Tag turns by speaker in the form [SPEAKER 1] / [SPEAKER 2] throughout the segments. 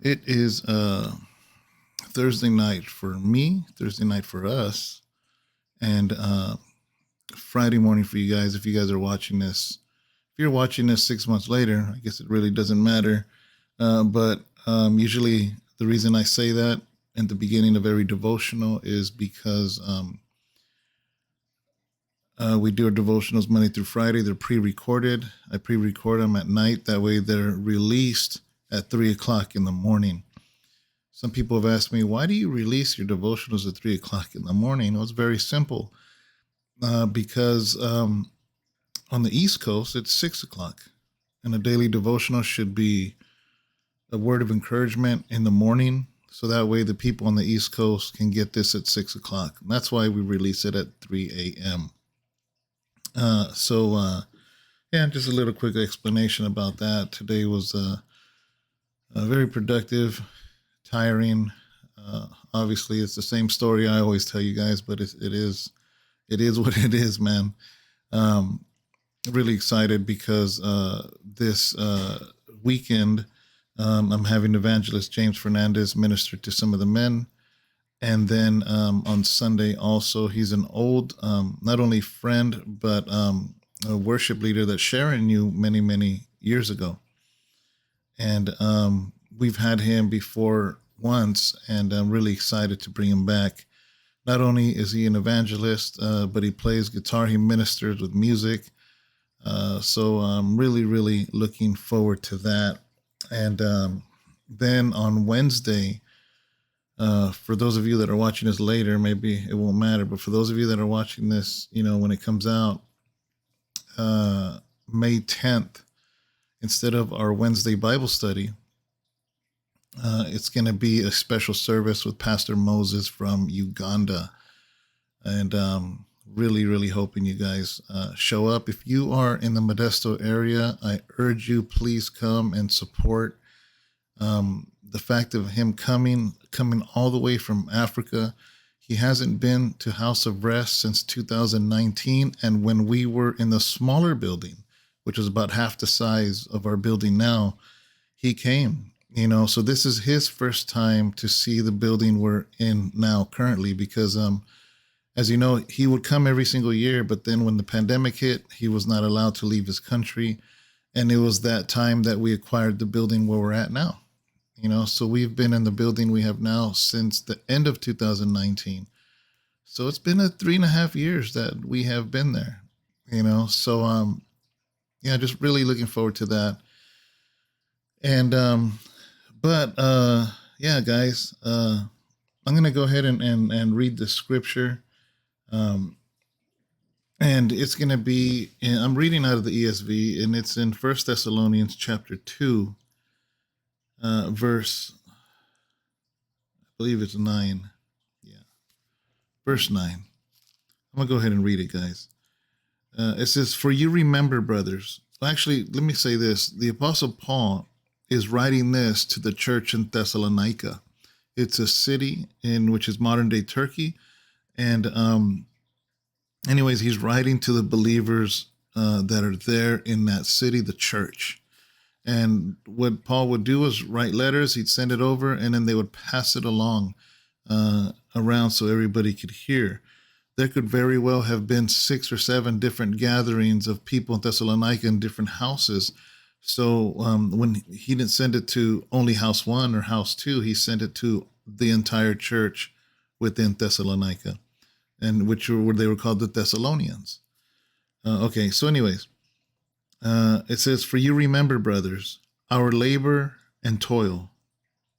[SPEAKER 1] It is Thursday night for me, Thursday night for us, and Friday morning for you guys. If you guys are watching this, if you're watching this 6 months later, I guess it really doesn't matter. But usually the reason I say that in the beginning of every devotional is because we do our devotionals Monday through Friday. They're pre-recorded. I pre-record them at night. That way they're released at 3 o'clock in the morning. Some people have asked me, why do you release your devotionals at 3 o'clock in the morning? Well, it's very simple. Because on the East Coast, it's 6 o'clock. And a daily devotional should be a word of encouragement in the morning. So that way the people on the East Coast can get this at 6 o'clock. And that's why we release it at 3 a.m. Yeah, just a little quick explanation about that. Today was very productive, tiring. Obviously, it's the same story I always tell you guys, but it is what it is, man. Really excited because this weekend I'm having evangelist James Fernandez minister to some of the men. And then on Sunday also, he's an old, not only friend, but a worship leader that Sharon knew many, many years ago. And we've had him before once, and I'm really excited to bring him back. Not only is he an evangelist, but he plays guitar, he ministers with music. So I'm really, really looking forward to that. And then on Wednesday, for those of you that are watching this later, maybe it won't matter, but for those of you that are watching this, when it comes out, May 10th, instead of our Wednesday Bible study, it's going to be a special service with Pastor Moses from Uganda. And really, really hoping you guys show up. If you are in the Modesto area, I urge you, please come and support. The fact of him coming all the way from Africa. He hasn't been to House of Rest since 2019. And when we were in the smaller building, which was about half the size of our building now, he came, so this is his first time to see the building we're in now currently, because, as you know, he would come every single year, but then when the pandemic hit, he was not allowed to leave his country. And it was that time that we acquired the building where we're at now. So we've been in the building we have now since the end of 2019. So it's been 3.5 years that we have been there, so, yeah, just really looking forward to that. And, yeah, guys, I'm going to go ahead and read the scripture. And it's going to be, I'm reading out of the ESV, and it's in 1 Thessalonians chapter 2. Verse, I believe it's 9. Yeah. Verse 9. I'm going to go ahead and read it, guys. It says, "For you remember, brothers." Actually, let me say this. The Apostle Paul is writing this to the church in Thessalonica. It's a city in which is modern day Turkey. And anyways, he's writing to the believers that are there in that city, the church. And what Paul would do is write letters, he'd send it over, and then they would pass it along around so everybody could hear. There could very well have been 6 or 7 different gatherings of people in Thessalonica in different houses. So when he didn't send it to only house 1 or house 2, he sent it to the entire church within Thessalonica, and they were called the Thessalonians. Okay, so anyways. It says, "For you remember, brothers, our labor and toil.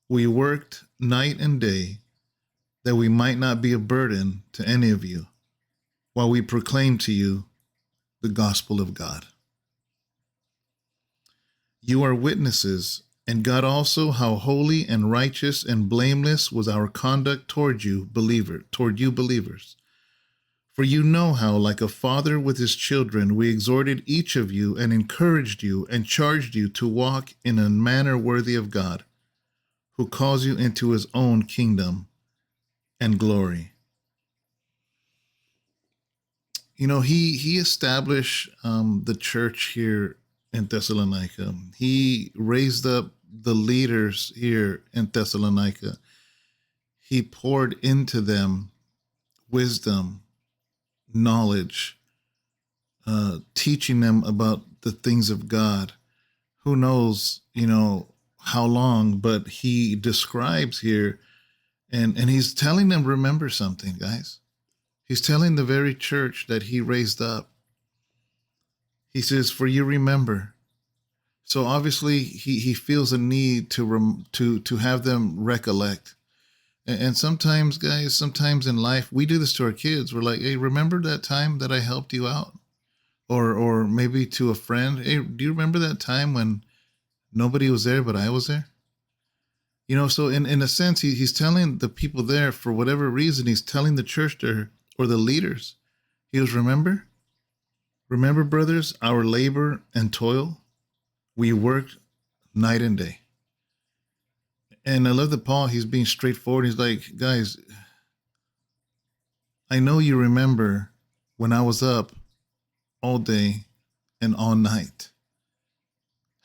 [SPEAKER 1] We worked night and day that we might not be a burden to any of you while we proclaim to you the gospel of God. You are witnesses, and God also, how holy and righteous and blameless was our conduct toward you believers. For you know how, like a father with his children, we exhorted each of you and encouraged you and charged you to walk in a manner worthy of God, who calls you into his own kingdom and glory." He established the church here in Thessalonica. He raised up the leaders here in Thessalonica, he poured into them wisdom, knowledge, teaching them about the things of God. Who knows, how long, but he describes here, and he's telling them, remember something, guys. He's telling the very church that he raised up. He says, for you remember. So obviously he feels a need to have them recollect. And sometimes, guys, sometimes in life, we do this to our kids. We're like, hey, remember that time that I helped you out? Or maybe to a friend, hey, do you remember that time when nobody was there, but I was there? So in a sense, he's telling the people there, for whatever reason, he's telling the church there, or the leaders. He goes, remember, brothers, our labor and toil, we worked night and day. And I love that Paul, he's being straightforward. He's like, guys, I know you remember when I was up all day and all night,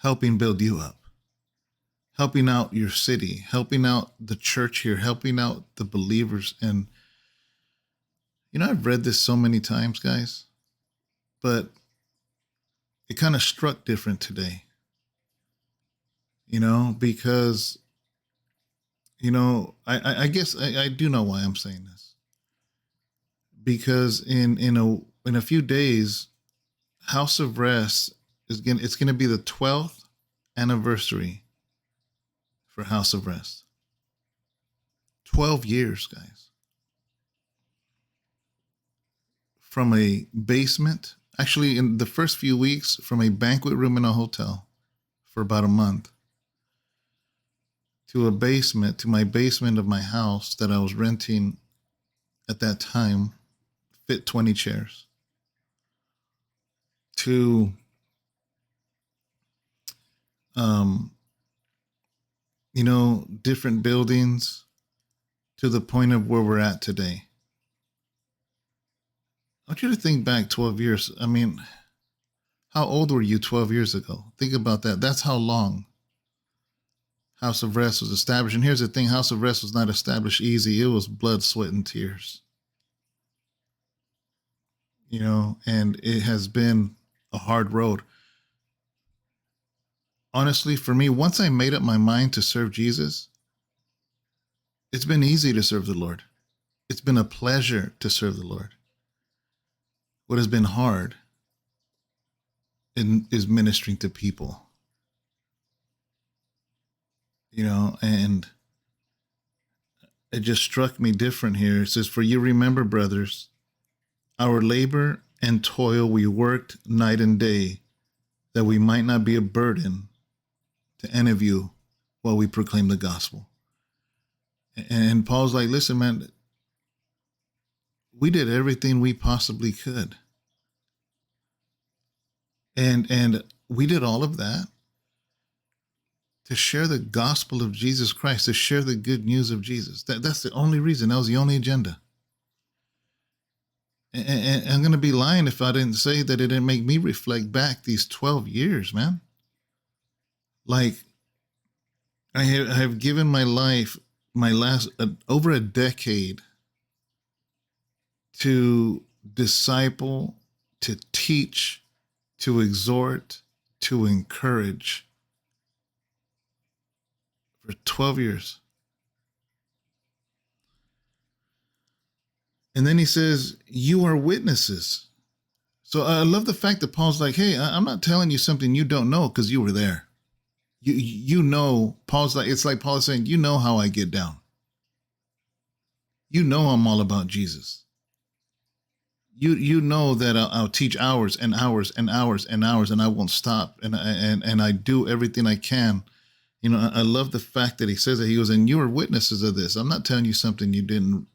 [SPEAKER 1] helping build you up, helping out your city, helping out the church here, helping out the believers. And, I've read this so many times, guys, but it kind of struck different today, because, I guess I do know why I'm saying this, because in a few days, House of Rest it's going to be the 12th anniversary for House of Rest. 12 years, guys. From a basement, actually in the first few weeks, from a banquet room in a hotel for about a month, to my basement of my house that I was renting at that time, fit 20 chairs, to different buildings, to the point of where we're at today. I want you to think back 12 years. I mean, how old were you 12 years ago? Think about that. That's how long House of Rest was established. And here's the thing, House of Rest was not established easy. It was blood, sweat, and tears. And it has been a hard road. Honestly, for me, once I made up my mind to serve Jesus, it's been easy to serve the Lord. It's been a pleasure to serve the Lord. What has been hard is ministering to people. And it just struck me different here. It says, for you remember, brothers, our labor and toil, we worked night and day, that we might not be a burden to any of you while we proclaim the gospel. And Paul's like, listen, man, we did everything we possibly could. And we did all of that to share the gospel of Jesus Christ, to share the good news of Jesus. That's the only reason. That was the only agenda. And I'm going to be lying if I didn't say that it didn't make me reflect back these 12 years, man. Like, I have given my life, my last, over a decade, to disciple, to teach, to exhort, to encourage for 12 years. And then he says, you are witnesses. So I love the fact that Paul's like, hey, I'm not telling you something you don't know because you were there. Paul's like, it's like Paul is saying, how I get down. I'm all about Jesus. You know that I'll teach hours and hours and hours and hours, and I won't stop. And I do everything I can. I love the fact that he says that. He goes, and you are witnesses of this. I'm not telling you something you didn't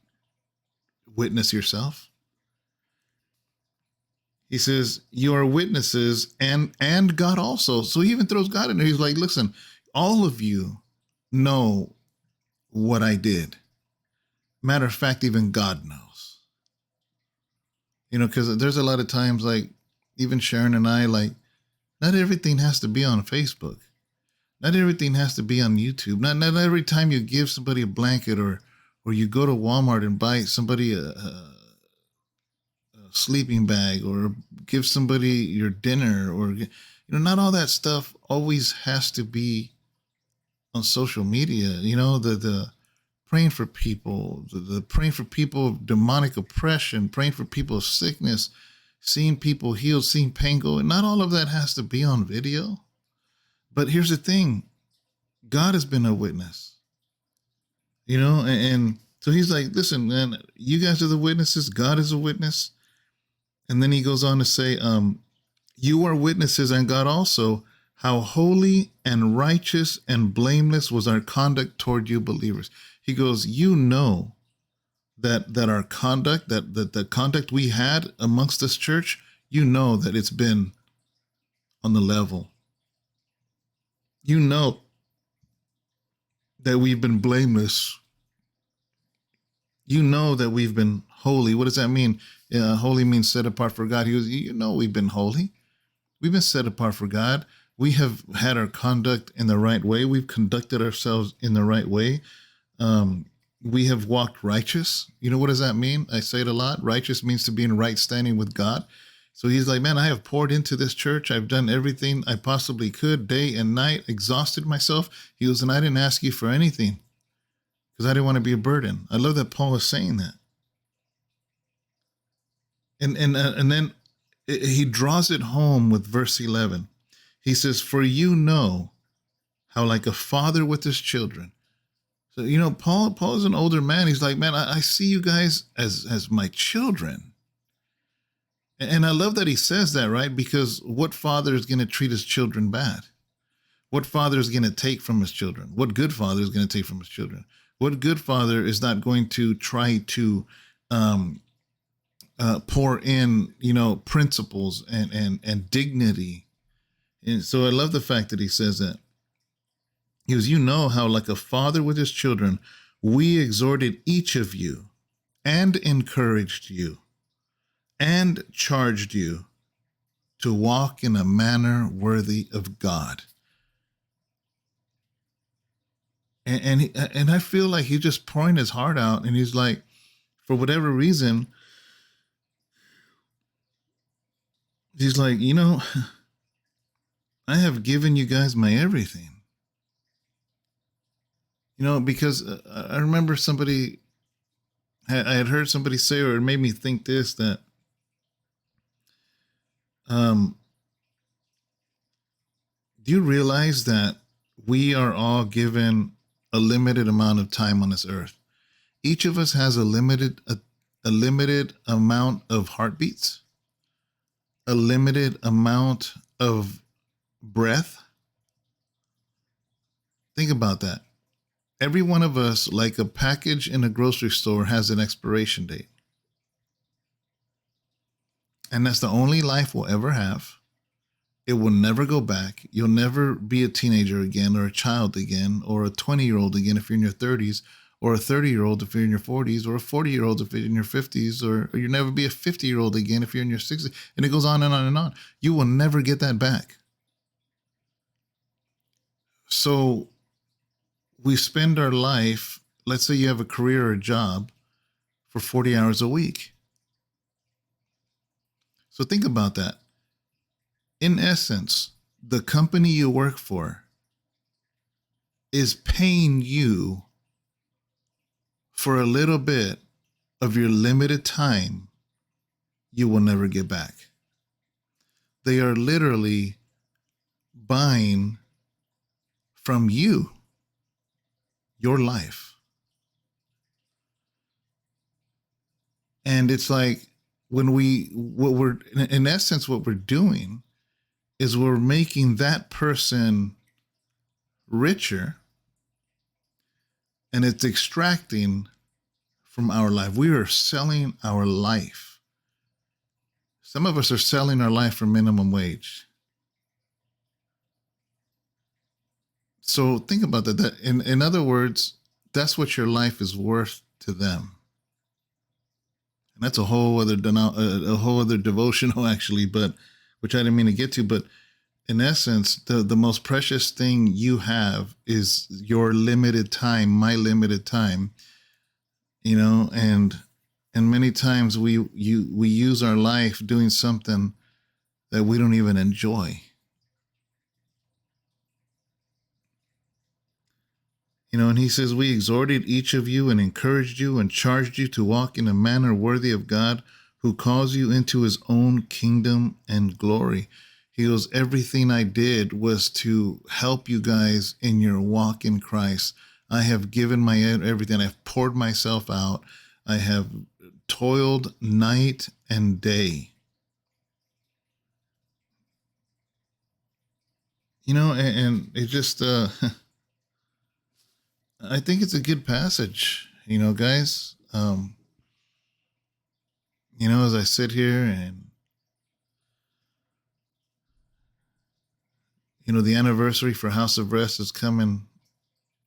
[SPEAKER 1] witness yourself. He says, you are witnesses and God also. So he even throws God in there. He's like, listen, all of you know what I did. Matter of fact, even God knows. Because there's a lot of times, like, even Sharon and I, like, not everything has to be on Facebook. Not everything has to be on YouTube. Not every time you give somebody a blanket or you go to Walmart and buy somebody a sleeping bag or give somebody your dinner or not all that stuff always has to be on social media. The praying for people, the praying for people of demonic oppression, praying for people of sickness, seeing people healed, seeing pain go. And not all of that has to be on video. But here's the thing. God has been a witness, and so he's like, listen, man, you guys are the witnesses. God is a witness. And then he goes on to say, you are witnesses, and God also, how holy and righteous and blameless was our conduct toward you believers. He goes, that our conduct, that the conduct we had amongst this church, that it's been on the level. That we've been blameless. That we've been holy. What does that mean? Holy means set apart for God. He goes, we've been holy. We've been set apart for God. We have had our conduct in the right way. We've conducted ourselves in the right way. We have walked righteous. What does that mean? I say it a lot. Righteous means to be in right standing with God. So he's like, man, I have poured into this church. I've done everything I possibly could, day and night, exhausted myself. He goes, and I didn't ask you for anything because I didn't want to be a burden. I love that Paul is saying that. And then he draws it home with verse 11. He says, for how like a father with his children. So, Paul is an older man. He's like, man, I see you guys as my children. And I love that he says that, right? Because what father is going to treat his children bad? What father is going to take from his children? What good father is going to take from his children? What good father is not going to try to pour in, principles and dignity? And so I love the fact that he says that. He goes, how like a father with his children, we exhorted each of you and encouraged you and charged you to walk in a manner worthy of God. And I feel like he's just pouring his heart out, and he's like, for whatever reason, he's like, I have given you guys my everything. Because I remember I had heard somebody say, or it made me think this, that do you realize that we are all given a limited amount of time on this earth? Each of us has a limited amount of heartbeats, a limited amount of breath. Think about that. Every one of us, like a package in a grocery store, has an expiration date. And that's the only life we'll ever have. It will never go back. You'll never be a teenager again, or a child again, or a 20-year-old again if you're in your 30s, or a 30-year-old if you're in your 40s, or a 40-year-old if you're in your 50s, or you'll never be a 50-year-old again if you're in your 60s. And it goes on and on and on. You will never get that back. So we spend our life, let's say you have a career or a job, for 40 hours a week. So think about that. In essence, the company you work for is paying you for a little bit of your limited time you will never get back. They are literally buying from you your life. And it's like, what we're doing is we're making that person richer, and it's extracting from our life. We are selling our life. Some of us are selling our life for minimum wage. So think about that. In other words, that's what your life is worth to them. And that's a whole other devotional, actually, but which I didn't mean to get to. But in essence, the most precious thing you have is your limited time, my limited time, and many times we use our life doing something that we don't even enjoy. And he says, we exhorted each of you and encouraged you and charged you to walk in a manner worthy of God, who calls you into his own kingdom and glory. He goes, everything I did was to help you guys in your walk in Christ. I have given my everything. I've poured myself out. I have toiled night and day. And it just, I think it's a good passage, guys. As I sit here and, the anniversary for House of Rest is coming.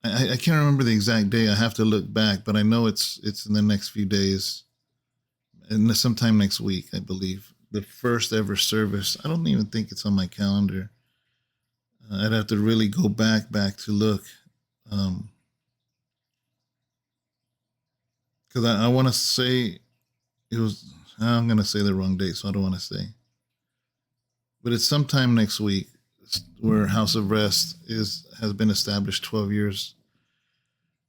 [SPEAKER 1] I can't remember the exact day. I have to look back, but I know it's in the next few days, and sometime next week, I believe. The first ever service. I don't even think it's on my calendar. I'd have to really go back to look. Because I want to say it was, I'm going to say the wrong date, so I don't want to say. But it's sometime next week where House of Rest has been established 12 years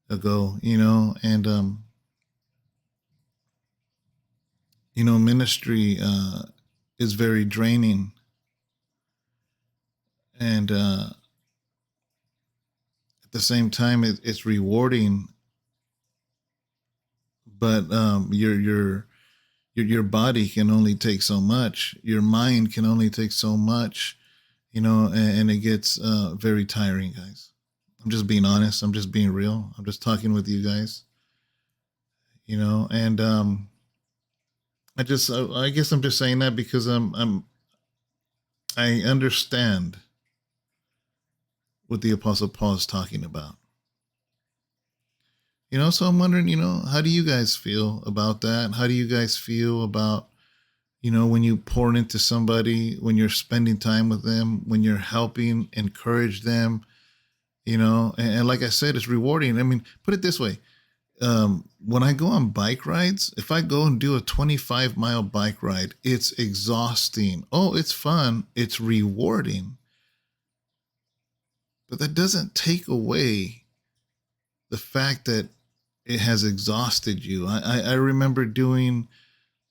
[SPEAKER 1] ago, and, ministry is very draining. And at the same time, it's rewarding. But your body can only take so much. Your mind can only take so much, and it gets very tiring, guys. I'm just being honest. I'm just being real. I'm just talking with you guys, and I guess I'm just saying that because I understand what the Apostle Paul is talking about. So I'm wondering, how do you guys feel about that? How do you guys feel about, when you pour into somebody, when you're spending time with them, when you're helping, encourage them, and like I said, it's rewarding. I mean, put it this way. When I go on bike rides, if I go and do a 25-mile bike ride, it's exhausting. Oh, it's fun. It's rewarding. But that doesn't take away the fact that it has exhausted you. I remember doing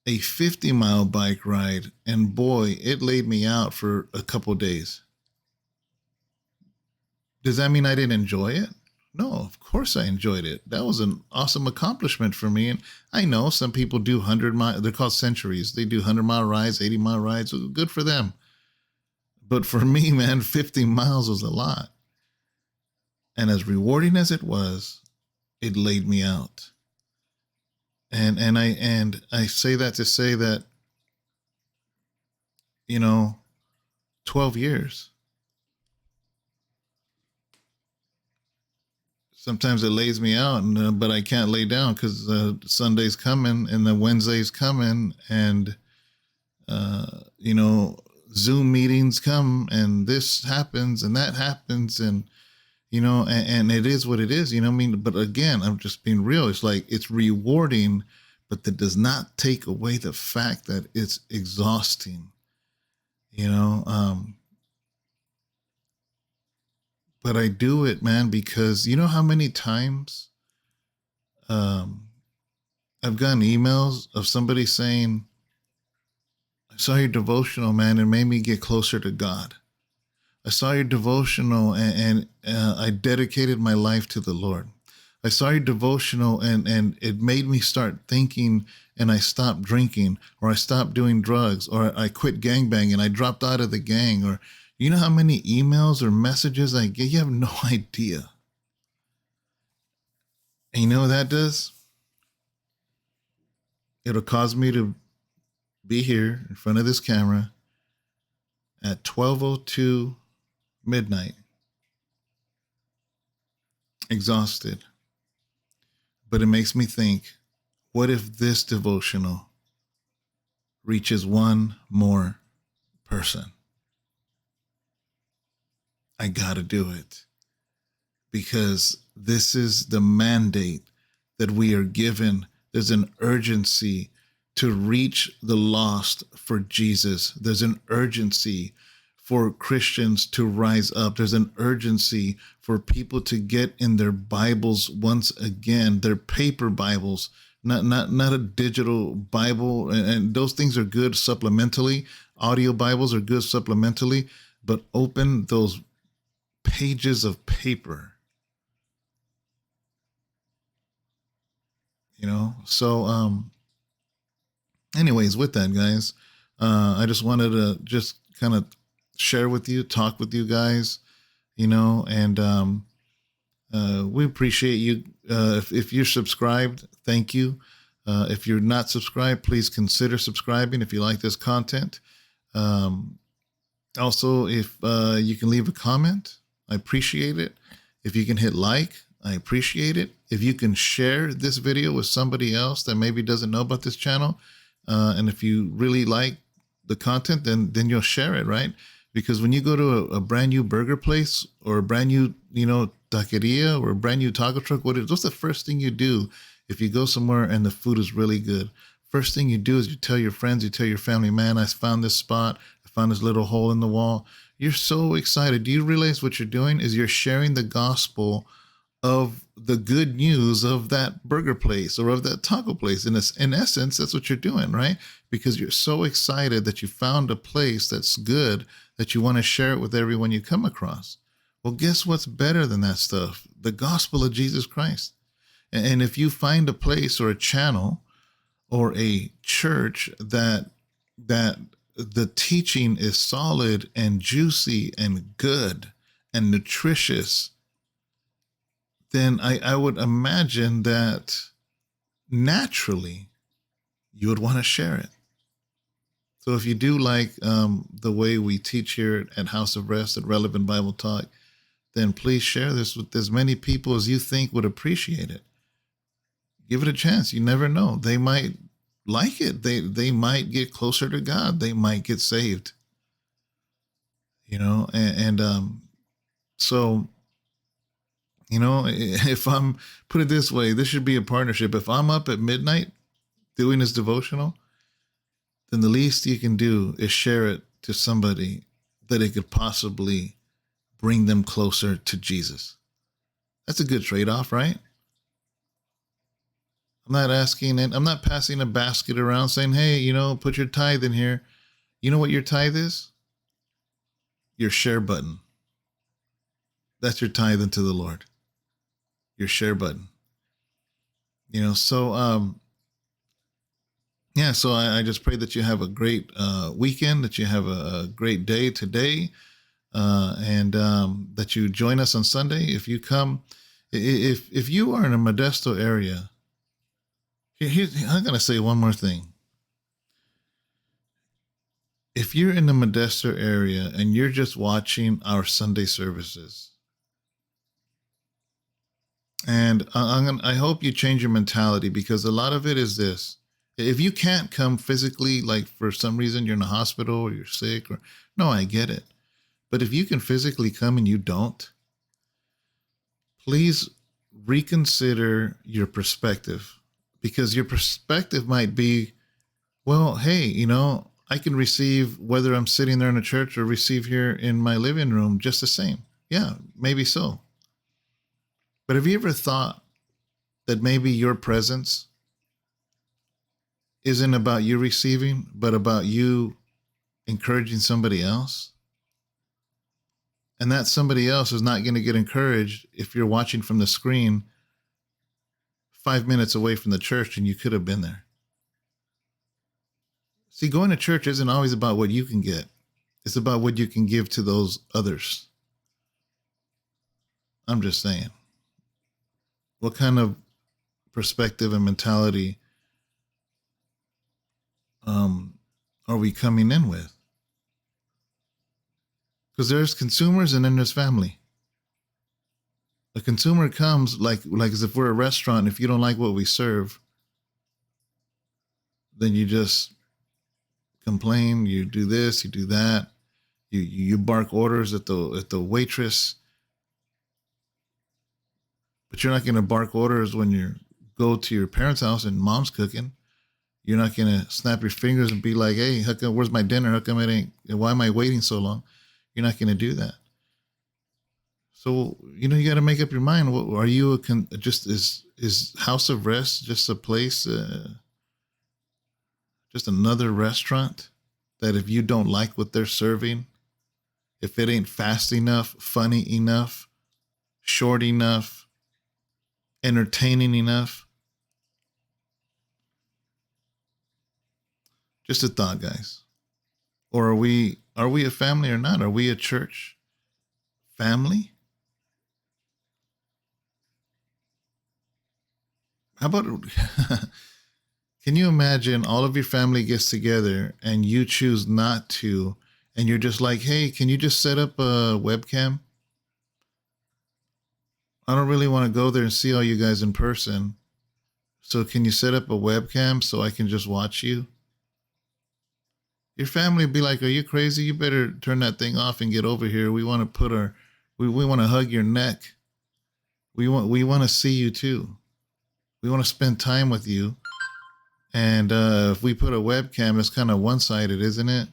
[SPEAKER 1] a 50-mile bike ride, and boy, it laid me out for a couple of days. Does that mean I didn't enjoy it? No, of course I enjoyed it. That was an awesome accomplishment for me. And I know some people do 100-mile, they're called centuries. They do 100-mile rides, 80-mile rides. Good for them. But for me, man, 50 miles was a lot. And as rewarding as it was, it laid me out. And I say that to say that, 12 years. Sometimes it lays me out, but I can't lay down because Sunday's coming and the Wednesday's coming, and Zoom meetings come, and this happens and that happens, and and it is what it is, but again, I'm just being real. It's like, it's rewarding, but that does not take away the fact that it's exhausting, but I do it, man, because how many times, I've gotten emails of somebody saying, I saw your devotional, man, and made me get closer to God. I saw your devotional and I dedicated my life to the Lord. I saw your devotional and it made me start thinking, and I stopped drinking, or I stopped doing drugs, or I quit gangbanging. I dropped out of the gang. Or you know how many emails or messages I get? You have no idea. And you know what that does? It'll cause me to be here in front of this camera at 12:02 midnight, exhausted. But it makes me think, what if this devotional reaches one more person? I got to do it because this is the mandate that we are given. There's an urgency to reach the lost for Jesus. There's an urgency for Christians to rise up. There's an urgency for people to get in their Bibles once again, their paper Bibles, not a digital Bible. And those things are good supplementally. Audio Bibles are good supplementally, but open those pages of paper. So anyways, with that, guys, I just wanted to just kind of share with you, talk with you guys, and we appreciate you. If you're subscribed, thank you. If you're not subscribed, please consider subscribing if you like this content. Also, if you can leave a comment, I appreciate it. If you can hit like, I appreciate it. If you can share this video with somebody else that maybe doesn't know about this channel, and if you really like the content, then you'll share it, right? Because when you go to a brand new burger place or a brand new, taqueria or a brand new taco truck, what's the first thing you do if you go somewhere and the food is really good? First thing you do is you tell your friends, you tell your family, man, I found this spot. I found this little hole in the wall. You're so excited. Do you realize what you're doing is you're sharing the gospel of the good news of that burger place or of that taco place? In essence, that's what you're doing, right? Because you're so excited that you found a place that's good that you want to share it with everyone you come across. Well, guess what's better than that stuff? The gospel of Jesus Christ. And if you find a place or a channel or a church that the teaching is solid and juicy and good and nutritious, then I would imagine that naturally you would want to share it. So if you do like the way we teach here at House of Rest at Relevant Bible Talk, then please share this with as many people as you think would appreciate it. Give it a chance. You never know. They might like it. They might get closer to God. They might get saved. So, if I'm, put it this way, this should be a partnership. If I'm up at midnight doing this devotional, then the least you can do is share it to somebody that it could possibly bring them closer to Jesus. That's a good trade-off, right? I'm not asking, and I'm not passing a basket around saying, hey, put your tithe in here. You know what your tithe is? Your share button. That's your tithe into the Lord. Your share button. So I just pray that you have a great weekend, that you have a great day today, and that you join us on Sunday. If you come, if you are in a Modesto area, I'm going to say one more thing. If you're in the Modesto area and you're just watching our Sunday services, and I hope you change your mentality, because a lot of it is this. If you can't come physically, like for some reason you're in a hospital or you're sick, no, I get it. But if you can physically come and you don't, please reconsider your perspective. Because your perspective might be, well, hey, I can receive whether I'm sitting there in a church or receive here in my living room just the same. Yeah, maybe so. But have you ever thought that maybe your presence isn't about you receiving, but about you encouraging somebody else? And that somebody else is not going to get encouraged if you're watching from the screen 5 minutes away from the church and you could have been there. See, going to church isn't always about what you can get. It's about what you can give to those others. I'm just saying. What kind of perspective and mentality are we coming in with? Because there's consumers and then there's family. A consumer comes like as if we're a restaurant. If you don't like what we serve, then you just complain, you do this, you do that. You bark orders at the waitress, but you're not going to bark orders when you go to your parents' house and mom's cooking. You're not going to snap your fingers and be like, hey, how come, where's my dinner? How come it ain't, why am I waiting so long? You're not going to do that. So, you know, you got to make up your mind. What, are you just is House of Rest just a place, just another restaurant that if you don't like what they're serving, if it ain't fast enough, funny enough, short enough, entertaining enough? Just a thought, guys. Or are we a family or not? Are we a church family? How about can you imagine all of your family gets together and you choose not to, and you're just like, hey, can you just set up a webcam? I don't really want to go there and see all you guys in person. So can you set up a webcam so I can just watch you? Your family would be like, are you crazy? You better turn that thing off and get over here. We want to we want to hug your neck. We want to see you too. We want to spend time with you. And if we put a webcam, it's kind of one-sided, isn't it?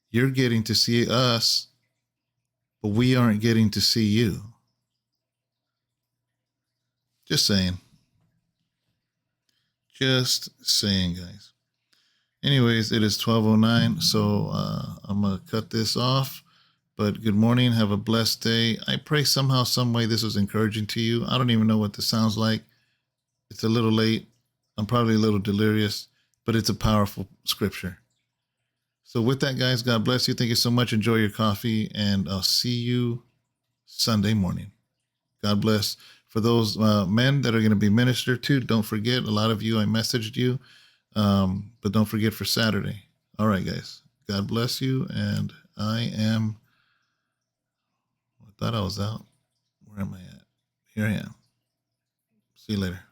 [SPEAKER 1] You're getting to see us, but we aren't getting to see you. Just saying. Just saying, guys. Anyways, it is 12:09, so I'm going to cut this off. But good morning. Have a blessed day. I pray somehow, some way this was encouraging to you. I don't even know what this sounds like. It's a little late. I'm probably a little delirious, but it's a powerful scripture. So with that, guys, God bless you. Thank you so much. Enjoy your coffee, and I'll see you Sunday morning. God bless. For those men that are going to be ministered to, don't forget, a lot of you, I messaged you, but don't forget for Saturday. All right, guys. God bless you, and I thought I was out. Where am I at? Here I am. See you later.